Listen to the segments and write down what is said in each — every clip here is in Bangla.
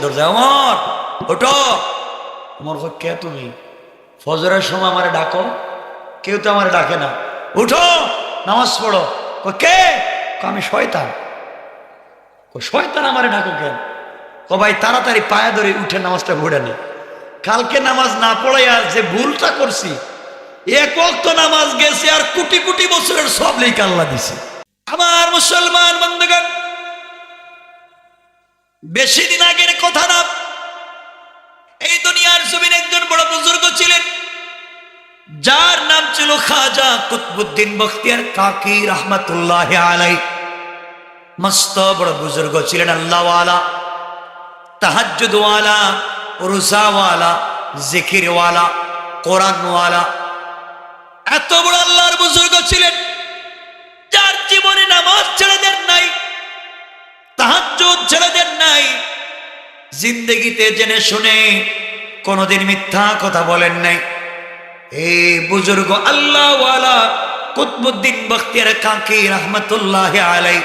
দরজা আমার ওঠো। আমার কে তুমি? ফজরের সময় আমারে ডাকো, কেউ তো আমারে ডাকে না। উঠো নামাজ পড়ো। কে? আমি শয়তান। শয়তান আমারে ডাকো কেন? ভাই তাড়াতাড়ি পায়ে ধরে উঠে নামাজটা পড়ে নে। কালকে নামাজ না পড়াইয়া যে ভুলটা করছি, এক ওয়াক্ত নামাজ গেছে আর কোটি কোটি বছরের সব লেখা আল্লাহ দিছে। আমার মুসলমান বন্ধুগণ, বেশি দিন আগের কথা না, এই দুনিয়ার জমিনে একজন বড় বুজুর্গ ছিলেন, যার নাম ছিল খাজা কুতবুদ্দিন বখতিয়ার কাকি রহমতুল্লাহ আলাই। মস্ত বড় বুজুর্গ ছিলেন, আল্লাহওয়ালা, তাহাজ্জুদওয়ালা, রোজাওয়ালা, জিকিরওয়ালা, কোরআনওয়ালা। এত বড় আল্লাহর বুজুর্গ ছিলেন, যার জীবনে নামাজ ছেড়ে দেন নাই, তাহাজ্জুদ ছেড়ে দেন নাই, জিন্দেগিতে জেনে শুনে কোনদিন মিথ্যা কথা বলেন নাই। এই বুজুর্গ আল্লাহওয়ালা কুতবুদ্দিন বখতিয়ার কাকি রহমতুল্লাহ আলাই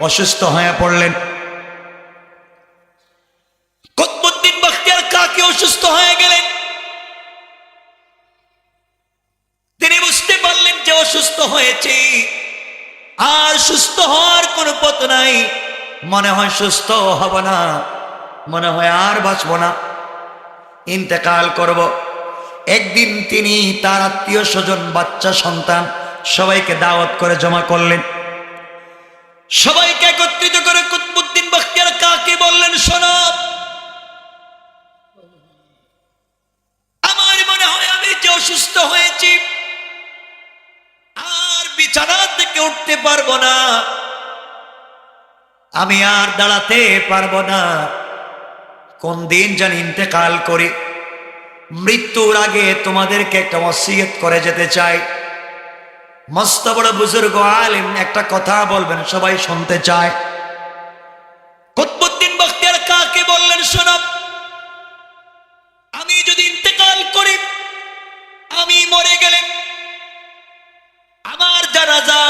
অসুস্থ হয়ে পড়লেন। কুতবুদ্দিন বখতিয়ার কাকি অসুস্থ হয়ে গেলেন। তিনি বুঝতে পারলেন যে অসুস্থ হয়েছে, আর সুস্থ হওয়ার কোনো পথ নাই। মনে হয় সুস্থ হব না, মনে হয় আর বাঁচব না, ইন্তেকাল করব। একদিন তিনি তার আত্মীয় স্বজন, বাচ্চা সন্তান সবাইকে দাওয়াত করে জমা করলেন। সবাইকে একত্রিত করে কুতবুদ্দিন বখতিয়ার কাকি বললেন, শোনো, আমার মনে হয় আমি যে অসুস্থ হয়েছি, আর বিছানা থেকে উঠতে পারবো না, আমি আর দাঁড়াতে পারবো না, কোন দিন জানি ইন্তেকাল করি। মৃত্যুর আগে তোমাদেরকে একটা ওসিয়ত করে যেতে চাই। মস্ত বড় বুজুর্গ আলেম একটা কথা বলবেন, সবাই শুনতে চায়। কুতবুদ্দিন বখতিয়ার কাকি বললেন, শোনো, আমি যদি ইন্তেকাল করি, আমি মরে গেলে আমার জানাজা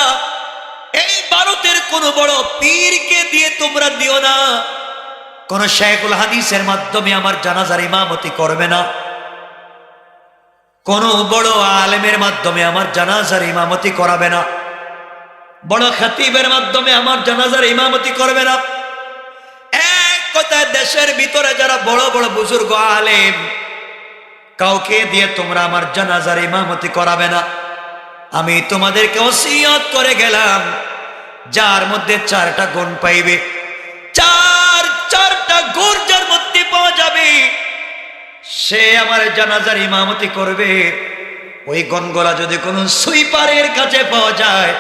এই ভারতের কোন বড় পীরকে দিয়ে তোমরা দিও না, কোন শাইখুল হাদিসের মাধ্যমে আমার জানাজার ইমামতি করবে না, কোন বড় আলেমের মাধ্যমে আমার জানাজার ইমামতি করাবে না, বড় খতিবের মাধ্যমে আমার জানাজার ইমামতি করবে না। এক কথায় দেশের ভিতরে যারা বড় বড় বুজুর্গ আলেম, কাউকে দিয়ে তোমরা আমার জানাজার ইমামতি করাবে না। আমি তোমাদেরকে ওসিয়ত করে গেলাম, যার মধ্যে চারটা গুণ পাইবে, চারটা গুণ যার মধ্যে পাওয়া যাবে, সে আমার জানাজার ইমামতি করবে। ওই গনগলা যদি কোনো সুইপারের কাছে পাওয়া যায়,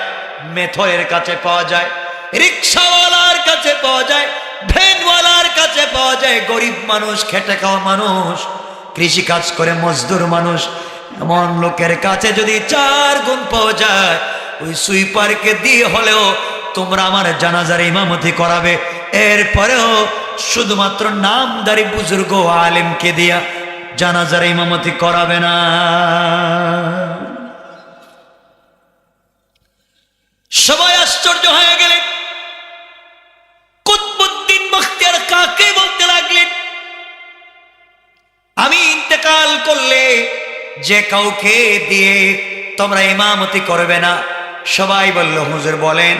মেথরের কাছে পাওয়া যায়, রিক্সাওয়ালার কাছে পাওয়া যায়, ভ্যানওয়ালার কাছে পাওয়া যায়, গরিব মানুষ, খেটে খাওয়া মানুষ, কৃষি কাজ করে মজদুর মানুষ, এমন লোকের কাছে যদি চার গুণ পাওয়া যায়, ওই সুইপারকে দিয়ে হলেও তোমরা আমার জানাজার ইমামতি করাবে। এরপরেও শুধুমাত্র নামদারি বুজুর্গ আলেমকে দিয়া জানাজার ইমামতি করাবে না। সবাই আশ্চর্য হয়ে গেলেন। কুতবুদ্দিন বখতিয়ার কাকি বলতে লাগলেন, আমি ইন্তেকাল করলে যে কাউকে দিয়ে তোমরা ইমামতি করবে না। সবাই বলল, হুজুর বলেন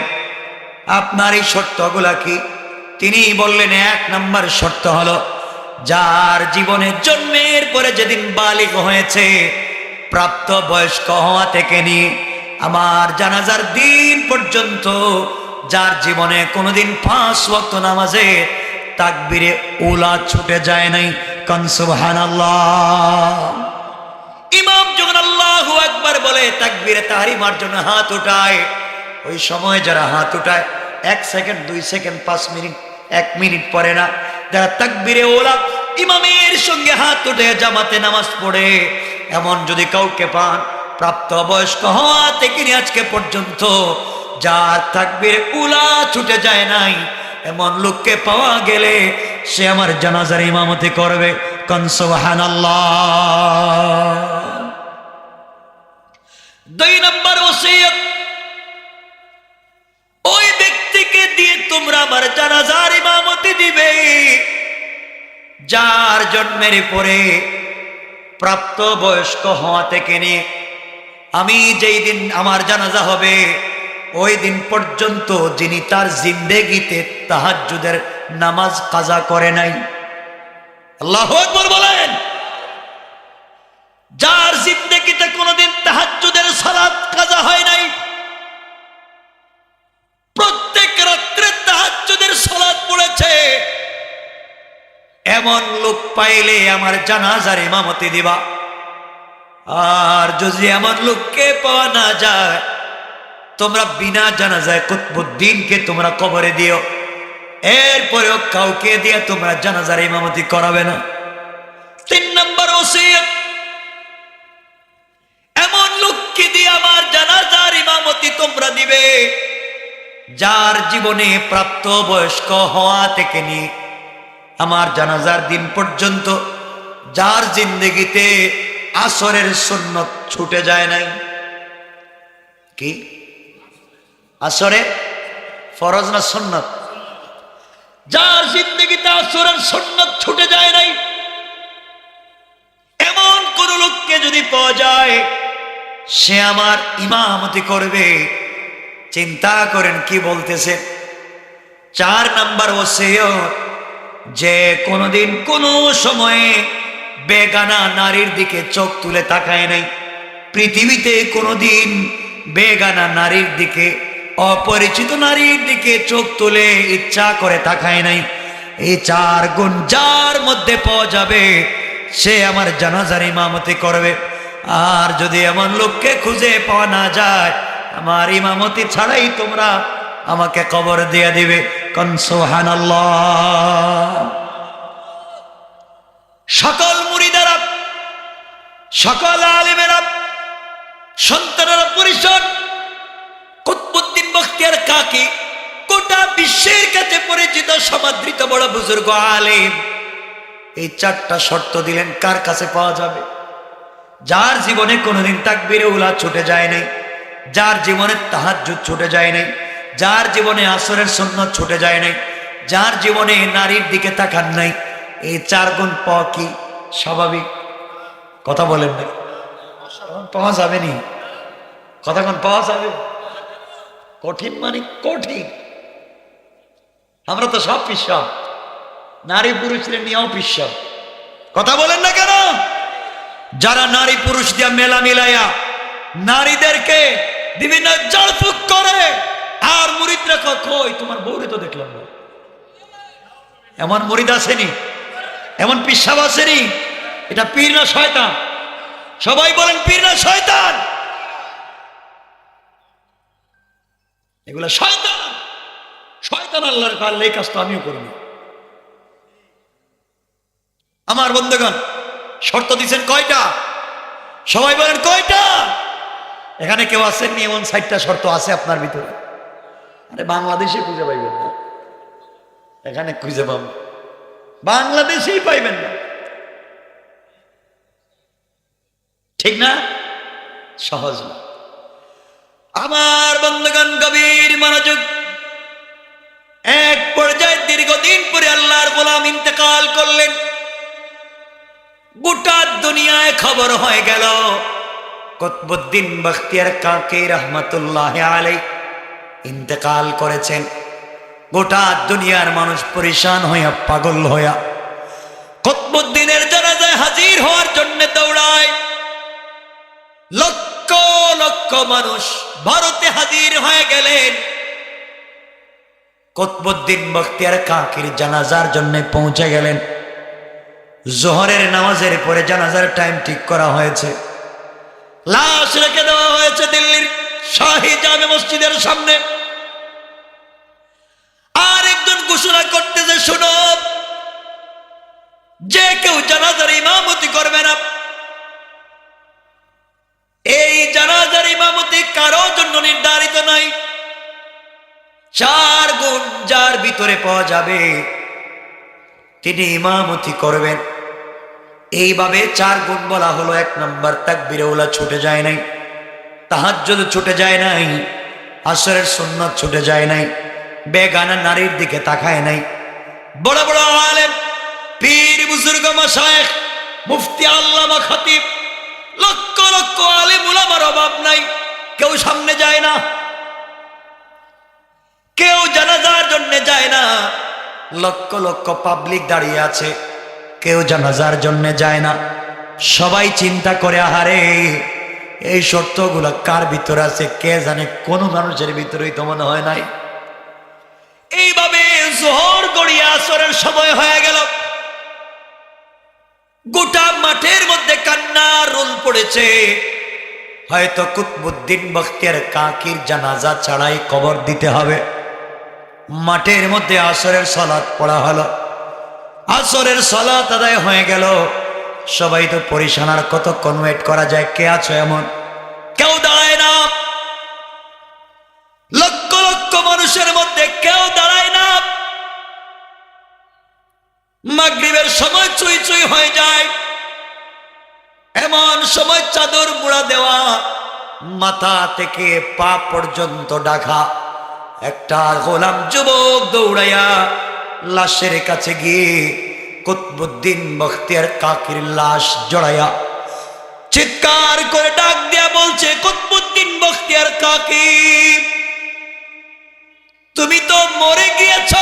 আপনার এই শর্তগুলা কি? তিনি বললেন, এক নম্বর শর্ত হলো, যার জীবনে জন্মের পরে যেদিন বালিগ হয়েছে, প্রাপ্ত বয়স্ক হওয়া থেকে নিয়ে আমার জানাজার দিন পর্যন্ত যার জীবনে কোনোদিন 5 ওয়াক্ত নামাজে তাকবীরে উলা ছুটে যায় নাই, কান সুবহানাল্লাহ। ইমাম যখন আল্লাহু আকবার বলে তাকবীরে তাহরিমার জন্য হাত উঠায়, ওই সময় যারা হাত উঠায় 1 সেকেন্ড, 2 সেকেন্ড, 5 মিনিট, 1 মিনিট পরে না, যারা তাকবীরে ওলা ইমামের সঙ্গে হাত উঠে জামাতে নামাজ পড়ে, এমন যদি কাউকে পান, প্রাপ্ত বয়স্ক হওয়া থেকে নিয়ে আজকে পর্যন্ত যার তাকবীরে উলা ছুটে যায় নাই, এমন লোককে পাওয়া গেলে সে আমার জানাজার ইমামতি করবে, কান সুবহানাল্লাহ। 2 নম্বর ওসিয়ত, ওই ব্যক্তিকে দিয়ে তোমরা আমার জানাজার ইমামতি দিবে, যার জন্মের পরে প্রাপ্ত বয়স্ক হওয়া থেকে নিয়ে আমি যেই দিন আমার জানাজা হবে ওই দিন পর্যন্ত যিনি তার জিন্দেগিতে তাহাজ্জুদের নামাজ কাজা করে নাই, আল্লাহু আকবার বলেন, যার জিন্দেগিতে কোনোদিন তাহাজ্জুদের সালাত কাজা হয় নাই, প্রত্যেক রাত্রে তাহাজ্জুদের সালাত পড়েছে, এমন লোক পাইলে আমার জানাজার ইমামতি দিবা। আর যদি এমন লোককে পাওয়া না যায় তোমরা বিনা জানাজায় কুতবুদ্দিনকে তোমরা কবরে দিও, এরপরেও কাউকে দিয়ে তোমরা জানাজার ইমামতি করাবে না। 3 নম্বর ওসিয়ত, এমন লোককে দিয়ে আমার জানাজার ইমামতি তোমরা দিবে যার জীবনে প্রাপ্ত বয়স্ক হওয়া থেকে নিয়ে আমার জানাজার দিন পর্যন্ত যার জিন্দেগিতে আসরের সুন্নত ছুটে যায় নাই। কি আসরে ফরজ না সুন্নত? যার জিন্দেগিতে আসরের সুন্নত ছুটে যায় নাই এমন কোন লোককে যদি পাওয়া যায় সে আমার ইমামতি করবে। চিন্তা করেন কি বলতেছে। 4 নম্বর ওসিয়ত, যে কোনোদিন কোনো সময়ে বেগানা নারীর দিকে চোখ তুলে তাকায় নাই, পৃথিবীতে কোনোদিন বেগানা নারীর দিকে, অপরিচিত নারীর দিকে চোখ তুলে ইচ্ছা করে তাকায় নাই। এই 4 গুণ যার মধ্যে পাওয়া যাবে সে আমার জানাজার ইমামতি করবে। আর যদি এমন লোককে খুঁজে পাওয়া না যায় আমার ইমামতি ছাড়াই তোমরা আমাকে কবর দিয়ে দিবে। কোন সুবহানাল্লাহ। সকল মুরিদারা, সকল আলেমেরা, সন্তানেরা, পরিষদ কুতবুদ্দিন বখতিয়ার কাকি গোটা বিশ্বের কাছে পরিচিত সমাদৃত বড় বুজুর্গ আলেম এই 4টা শর্ত দিলেন কার কাছে পাওয়া যাবে? যার জীবনে কোনোদিন তাকবীরে উলা ছুটে যায় নাই, যার জীবনে তাহাজ্জুদ ছুটে যায় নাই, যার জীবনে আসরের সুন্নত ছুটে যায় নাই, যার জীবনে নারীর দিকে তাকান নাই। এই 4 গুণ পাওয়া কি স্বাভাবিক? কথা বলেন না, পাওয়া যাবে নি? কথা কোন পাওয়া যাবে? কঠিন মানে কঠিন। আমরা তো সব পিছাব, নারী পুরুষের নিয়েও পিছাব। কথা বলেন না কেন? যারা নারী পুরুষ দিয়া মেলা মিলাইয়া নারীদেরকে বিভিন্ন জড়ফুক করে আর মুরিদরা কই তোমার বউরে তো দেখলাম না, এমন মুরিদ আসেনি, এমন পিসাব আসেনি। এটা পীর না শয়তান? সবাই বলেন পীর না শয়তান? এগুলা শয়তান। শয়তান আল্লাহর কাল এই কাজ তো আমিও করিনি। আমার বন্ধুগণ, শর্ত দিচ্ছেন কয়টা? সবাই বলেন কয়টা? এখানে কেউ আসেননি এমন 60টা শর্ত আছে আপনার ভিতরে? আরে বাংলাদেশে খুঁজে পাইবেন না, এখানে খুঁজে পাবেন, বাংলাদেশেই পাইবেন না। ঠিক না? সহজ না। আমার বন্ধুগণ গভীর মনোযোগ। এক পর্যায়ে দীর্ঘদিন পরে আল্লাহর গোলাম ইন্তেকাল করলেন। গোটা দুনিয়ায় খবর হয়ে গেল কুতবুদ্দিন বখতিয়ার কাকি রহমতুল্লাহ আলাইহি ইন্তেকাল করেছেন। গোটা দুনিয়ার মানুষ পরেশান হইয়া, পাগল হইয়া কুতবুদ্দিনের জানাজায় হাজির হওয়ার জন্য দৌড়ায়। লক্ষ লক্ষ মানুষ ভারতে হাজির হয়ে গেলেন। কুতবুদ্দিন বখতিয়ার কাকির জানাজার জন্য পৌঁছে গেলেন। জোহরের নামাজের পরে জানাজার টাইম ঠিক করা হয়েছে। লাশ রেখে দেওয়া হয়েছে দিল্লির শাহী জামে মসজিদের সামনে। আর একজন ঘোষণা করতেছে, শুনো, যে কেউ জানাজার ইমামতি করবে না, এই জানাজার ইমামতি কারো জন্য নির্ধারিত নাই। 4 গুণ যার ভিতরে পাওয়া যাবে তিনি ইমামতি করবেন। এইভাবে 4 গুণ বলা হলো। 1 নম্বর, তাকবীরে উলা ছুটে যায় নাই, তাহাজ্জুদ ছুটে যায় নাই, আসরের সুন্নাত ছুটে যায় নাই, বেগানা নারীর দিকে তাকায় নাই। বড় বড় আলেম, পীর বুজুর্গ মাশায়েখ, মুফতি, আল্লামা, খতিব, লক্ষ লক্ষ আলেম উলামার অভাব নাই। কেউ সামনে যায় না, কেউ জানাজার জন্য যায় না। লক্ষ লক্ষ পাবলিক দাঁড়িয়ে আছে, কেউ জানাজার জন্য যায় না। সবাই চিন্তা করে, আহারে এই শর্তগুলো কার ভিতরে আছে কে জানে, কোন মানুষের ভিতরেই তো মনে হয় নাই। এইভাবে জোহর গড়িয়ে আসরের সময় হয়ে গেল। গোটা মাঠের মধ্যে কান্নার রোল পড়েছে। হয়তো কুতবুদ্দিন বখতিয়ার কাকির জানাজা ছাড়াই কবর দিতে হবে। মাঠের মধ্যে আসরের সালাত পড়া হলো। আসরের সালাত আদায় হয়ে গেল। সবাই তো পরিশান, আর কতক্ষণ ওয়েট করা যায়? কে আছো এমন? কেউ দাঁড়ায় না। লক্ষ লক্ষ মানুষের মধ্যে কেউ দাঁড়ায় না। মাগরিবের সময় চুই চুই হয়ে যায়। এমন সময় চাদর মুড়া দেওয়া, মাথা থেকে পা পর্যন্ত ঢাকা একটা গোলাম যুবক দৌড়াইয়া লাশের কাছে গিয়ে কুতবুদ্দিন বখতিয়ার কাকির লাশ জড়াইয়া চিৎকার করে ডাক দিয়া বলছে, কুতবুদ্দিন বখতিয়ার কাকি, তুমি তো মরে গিয়েছ,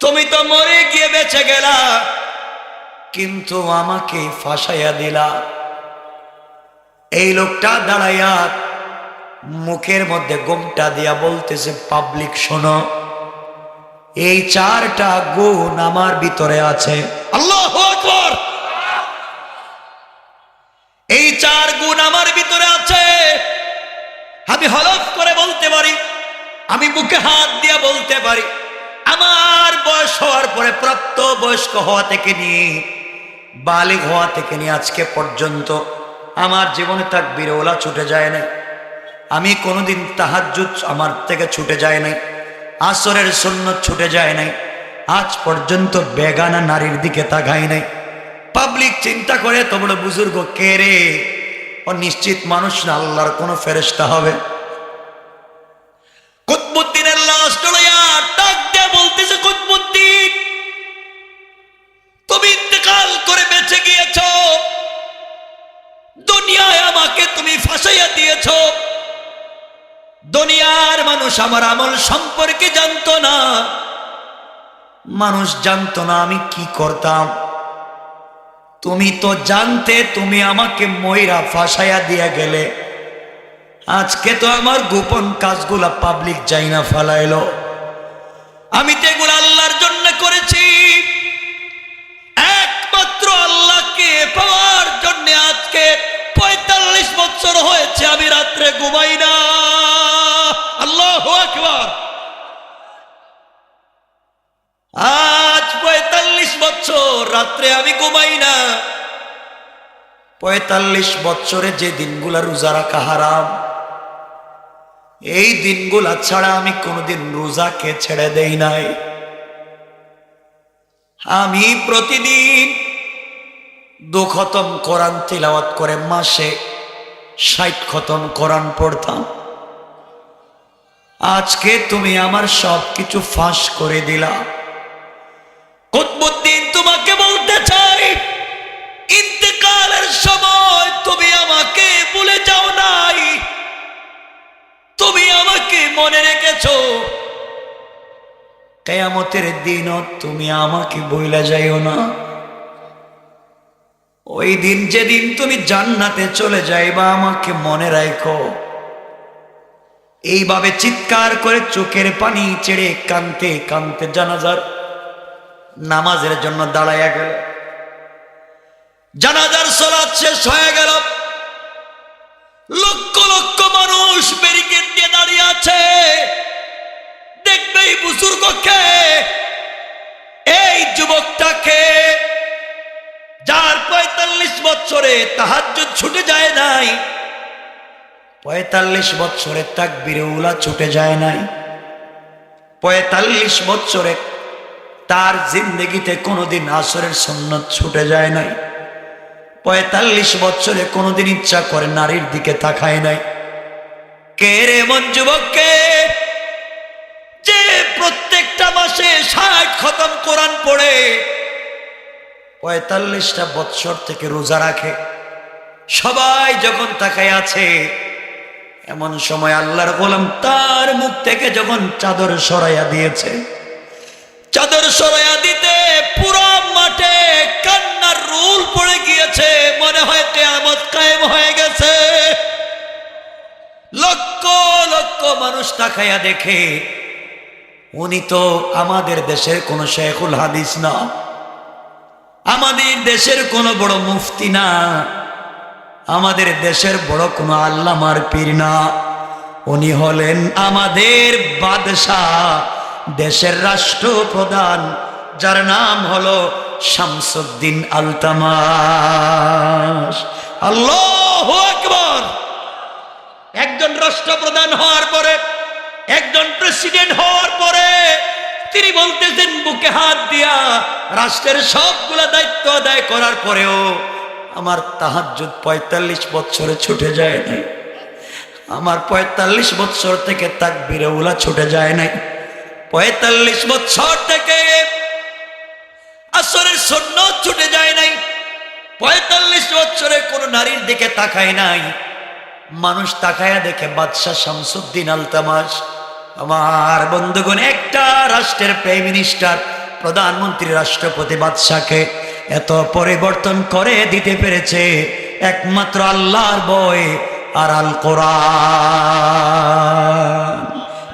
তুমি তো মরে গিয়ে বেঁচে গেলা, কিন্তু আমাকে ফাঁসাইয়া দিলা। এই লোকটা দাঁড়াইয়া মুখের মধ্যে গোমটা দিয়া বলতেছে, পাবলিক শোনো, এই 4টা গুণ আমার ভিতরে আছে। আল্লাহু আকবার। এই 4 গুণ আমার ভিতরে আছে। আমি হলফ করে বলতে পারি, আমি বুকে হাত দিয়া বলতে পারি, আমার বয়স হওয়ার পরে, প্রাপ্ত বয়স্ক হওয়া থেকে নিয়ে বালিগ হওয়া থেকে নিয়ে আজকে পর্যন্ত আমার জীবনে তাকবীরে ওলা ছুটে যায় না। আমি কোনোদিন তাহাজ্জুদ আমার থেকে ছুটে যায় নাই, আসরের সুন্নত ছুটে যায় নাই, আজ পর্যন্ত বেগানা নারীর দিকে তাকাই নাই। পাবলিক চিন্তা করে, তো বড় বুজুর্গ কে রে? ও নিশ্চিত মানুষ না, আল্লাহর কোন ফেরেশতা হবে। কুতবুদ্দিনের লাশ লইয়া ডাক দিয়ে বলতেছে, কুতবুদ্দিন, তুমি ইন্তেকাল করে বেঁচে গিয়েছ, দুনিয়ায় আমাকে তুমি ফাঁসাইয়া দিয়েছ। দুনিয়ার মানুষ আমার আমল সম্পর্কে জানতো না, মানুষ জানতো না আমি কি করতাম। তুমি তো জানতে, তুমি আমাকে ময়রা ফাঁসাইয়া দিয়া গেলে। আজকে তো আমার গোপন কাজগুলা পাবলিক যাই না ফালাইলো। আমি তো এগুলো আল্লাহর জন্য করেছি, একমাত্র আল্লাহকে পাওয়ার জন্য। আজকে 45 বছর হয়েছে আমি রাত্রে ঘুমাই না। আল্লাহু আকবার। আজ 45 বছর রাত্রে আমি ঘুমাই না। 45 বছরে যে দিনগুলা রোজা রাখা হারাম, এই দিনগুলা ছাড়া আমি কোনোদিন রোজাকে ছেড়ে দেই নাই। আমি প্রতিদিন 2 খতম কোরআন তিলাওয়াত করে মাসে 60 খতম কোরআন পড়তাম। আজকে তুমি আমার সবকিছু ফাঁস করে দিলা। কুতবুদ্দিন, তোমাকে বলতে চাই, ইন্তেকালের সময় তুমি আমাকে ভুলে যাও নাই, তুমি আমাকে মনে রেখেছো। কিয়ামতের দিনও তুমি আমাকে ভুলে যাইও না। ওই দিন যেদিন তুমি জান্নাতে চলে যাইবা, আমাকে মনে রাখো। এইভাবে চিৎকার করে চোখের পানি ছেড়ে কাঁদতে কাঁদতে জানাজার নামাজের জন্য দাঁড়াইয়া গেল। জানাজার সালাত শেষ হয়ে গেল। লক্ষ লক্ষ মানুষ ব্যারিকেড দিয়ে দাঁড়িয়ে আছে। দেখবে এই বুজুর্গকে, এই যুবকটাকে, যার 45 বছরে তাহাজ্জুদ ছুটে যায় নাই, 45 বছরে তাকবীরে উলা ছুটে যায় নাই, 45 বছরে তার জিন্দেগিতে কোনোদিন আসরের সুন্নত ছুটে যায় নাই, 45 বছরে কোনোদিন ইচ্ছা করে নারীর দিকে তাকায় নাই। কে রে এমন যুবককে যে প্রত্যেকটা মাসে 60 খতম কোরআন পড়ে, ৪৫টা বৎসর থেকে রোজা রাখে। সবাই যখন তাকায় আছে, এমন সময় আল্লাহর গোলাম তার মুখ থেকে যখন চাদর সরাইয়া দিয়েছে, চাদর সরাইয়া দিতে পুরো মাঠে কান্নার রোল পড়ে গিয়েছে। মনে হয় কিয়ামত কায়েম হয়ে গেছে। লক্ষ লক্ষ মানুষ তাকাইয়া দেখে, উনি তো আমাদের দেশের কোন শেখুল হাদিস না, আমাদের দেশের কোন বড় মুফতি না, আমাদের দেশের বড় কোন আল্লামার পীর না। উনি হলেন আমাদের বাদশাহ, দেশের রাষ্ট্রপ্রধান, যার নাম হলো শামসুদ্দিন আলতামাশ। আল্লাহু আকবার। একজন রাষ্ট্রপ্রধান হওয়ার পরে, একজন প্রেসিডেন্ট হওয়ার পরে তিনি বলতেছেন বুকে হাত দিয়া, রাষ্ট্রের সবগুলা দায়িত্ব আদায় করার পরেও আমার তাহাজ্জুদ ৪৫ বছরে ছুটে যায় নাই, আমার ৪৫ বছর থেকে তাকবীরে উলা ছুটে যায় নাই, ৪৫ বছর থেকে আসরের সুন্নাত ছুটে যায় নাই, ৪৫ বছরে কোন নারীর দিকে তাকায় নাই। মানুষ তাকায়া দেখে বাদশাহ শামসুদ্দিন আলতামাশ। আমার বন্ধুগণ, একটা রাষ্ট্রের প্রাইম মিনিস্টার, প্রধানমন্ত্রী, রাষ্ট্রপতি, বাদশাকে এত পরিবর্তন করে দিতে পেরেছে একমাত্র আল্লাহর বই আর আল কোরআন।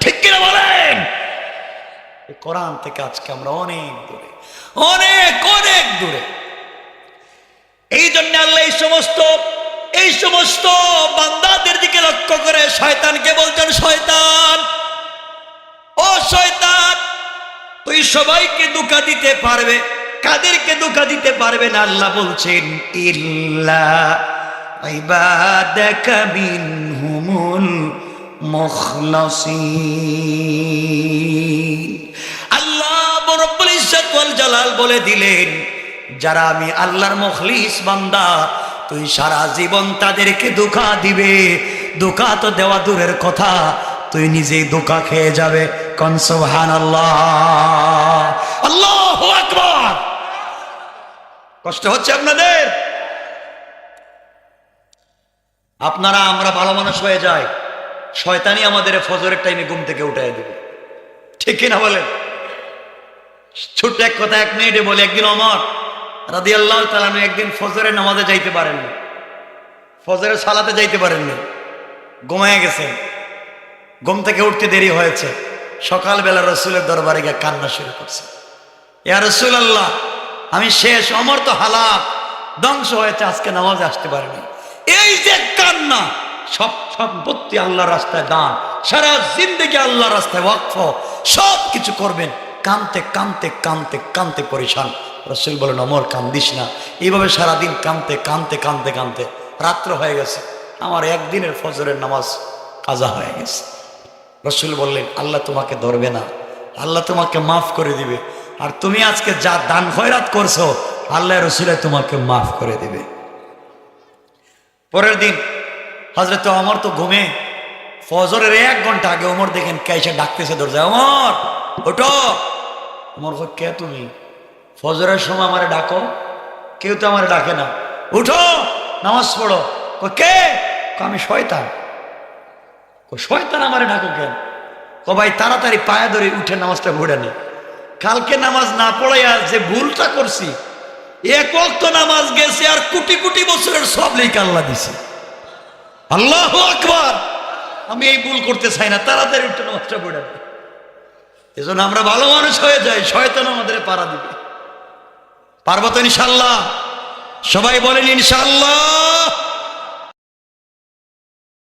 ঠিক কিনা বলেন? এই কোরআন থেকে আজকে আমরা অনেক দূরে, অনেক অনেক দূরে। এই জন্য আল্লাহ এই সমস্ত বান্দাদের দিকে লক্ষ্য করে শয়তানকে বলছেন, শয়তান, ও শয়তান, তুই সবাইকে ধোঁকা দিতে পারবে, কাদেরকে ধোঁকা দিতে পারবে না? আল্লাহ বলছেন, ইল্লা ইবাদাকা মিনহুমুল মুখলাসিন। আল্লাহ রব্বুল ইজ্জত ওয়াল জালাল বলে দিলেন, যারা আমি আল্লাহর মুখলিস বান্দা, তুই সারা জীবন তাদেরকে ধোঁকা দিবে। ধোঁকা তো দেওয়া দূরের কথা, তুই নিজেই ধোঁকা খেয়ে যাবে। কোন সুবহানাল্লাহ, আল্লাহু আকবার। কষ্ট হচ্ছে আপনাদের? আপনারা আমরা ভালো মানুষ হয়ে যাই, শয়তানি আমাদের ফজরের টাইমে ঘুম থেকে উঠাই দেবে। ঠিক কিনা বলে? ছোট্ট এক কথা 1 মিনিটে বলে, একদিন ওমর রাদিয়াল্লাহু তাআলা একদিন ফজরের নামাজে যাইতে পারেননি, ফজরের সালাতে যাইতে পারেননি, ঘুমায় গেছেন। ঘুম থেকে উঠতে দেরি হয়েছে। সকালবেলা রসুলের দরবারে গিয়ে কান্না শুরু করছে, ইয়া রাসূলুল্লাহ, আমি শেষ, ওমর তো হালাক, ধ্বংস হয়েছে, আজকে নামাজে আসতে পারেনি। এই যে কান্না, সব সম্পত্তি আল্লাহর রাস্তায় দান, সারা জিন্দেগি আল্লাহর রাস্তায় ওয়াকফ, সব কিছু করবেন। কানতে কানতে কানতে কানতে পরিশান। রাসূল বলেন, ওমর কান্দিস না। এইভাবে সারাদিন কানতে কানতে কানতে কানতে রাত্র হয়ে গেছে, আমার একদিনের ফজরের নামাজ কাজা হয়ে গেছে। রাসূল বললেন, আল্লাহ তোমাকে ধরবে না, আল্লাহ তোমাকে মাফ করে দিবে। আর তুমি আজকে যা দান খয়রাত করছো, আল্লাহ রসুলে তোমাকে মাফ করে দিবে। পরের দিন হযরত ওমর তো ঘুমে, ফজরের 1 ঘন্টা আগে ওমর দেখেন কে এসে ডাকতেছে দরজায়, ওমর ওঠো। ওমর কয়, কে তুমি? ফজরের সময় আমারে ডাকো? কেউ তো আমারে ডাকে না, উঠো নামাজ পড়ো। কে? আমি শয়তান। শয়তান আমারে ডাকো কেন? ভাই তাড়াতাড়ি পায়ে ধরে উঠে নামাজটা পড়ে নি, কালকে নামাজ না পড়াইয়া যে ভুলটা করছি, 1 ওয়াক্ত নামাজ গেছে আর কোটি কোটি বছরের সব লেখা আল্লাহ দিছে। আল্লাহু আকবার। আমি এই ভুল করতে চাই না, তাড়াতাড়ি উঠে নামাজটা পড়ে নি। এজন্য আমরা ভালো মানুষ হয়ে যাই, শয়তান আমাদের পাড়া দিবে। পারবো তো ইনশাআল্লাহ? সবাই বলেন ইনশাআল্লাহ।